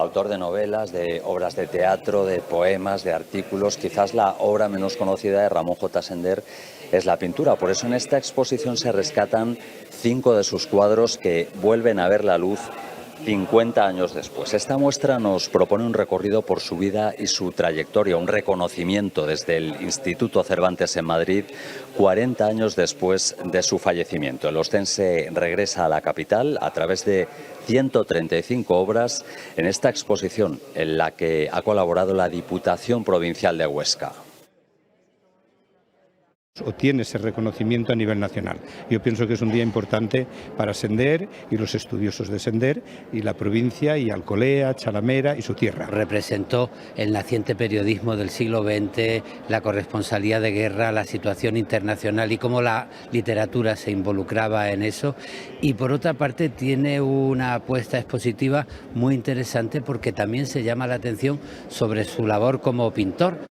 autor de novelas, de obras de teatro, de poemas, de artículos. Quizás la obra menos conocida de Ramón J. Sender es la pintura. Por eso en esta exposición se rescatan 5 de sus cuadros que vuelven a ver la luz 50 años después. Esta muestra nos propone un recorrido por su vida y su trayectoria, un reconocimiento desde el Instituto Cervantes en Madrid, 40 años después de su fallecimiento. El ostense regresa a la capital a través de 135 obras en esta exposición en la que ha colaborado la Diputación Provincial de Huesca. Obtiene ese reconocimiento a nivel nacional. Yo pienso que es un día importante para Sender y los estudiosos de Sender y la provincia y Alcolea, Chalamera y su tierra. Representó el naciente periodismo del siglo XX, la corresponsalía de guerra, la situación internacional y cómo la literatura se involucraba en eso. Y por otra parte tiene una apuesta expositiva muy interesante porque también se llama la atención sobre su labor como pintor.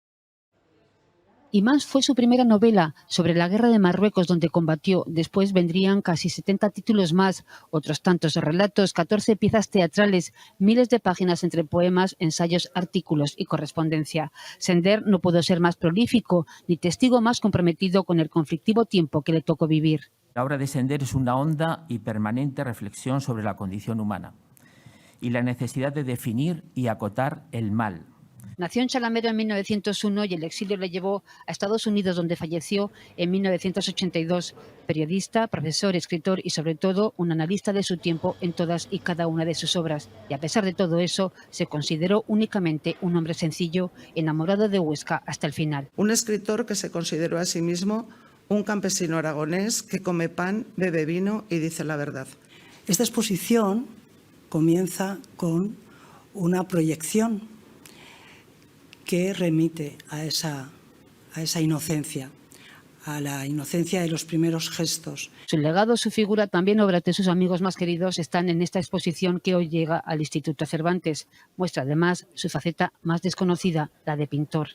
Imás fue su primera novela sobre la guerra de Marruecos, donde combatió. Después vendrían casi 70 títulos más, otros tantos relatos, 14 piezas teatrales, miles de páginas entre poemas, ensayos, artículos y correspondencia. Sender no pudo ser más prolífico ni testigo más comprometido con el conflictivo tiempo que le tocó vivir. La obra de Sender es una honda y permanente reflexión sobre la condición humana y la necesidad de definir y acotar el mal. Nació en Chalamero en 1901 y el exilio le llevó a Estados Unidos, donde falleció en 1982. Periodista, profesor, escritor y sobre todo un analista de su tiempo en todas y cada una de sus obras. Y a pesar de todo eso, se consideró únicamente un hombre sencillo, enamorado de Huesca hasta el final. Un escritor que se consideró a sí mismo un campesino aragonés que come pan, bebe vino y dice la verdad. Esta exposición comienza con una proyección que remite a esa inocencia, a la inocencia de los primeros gestos. Su legado, su figura, también obras de sus amigos más queridos están en esta exposición que hoy llega al Instituto Cervantes. Muestra además su faceta más desconocida, la de pintor.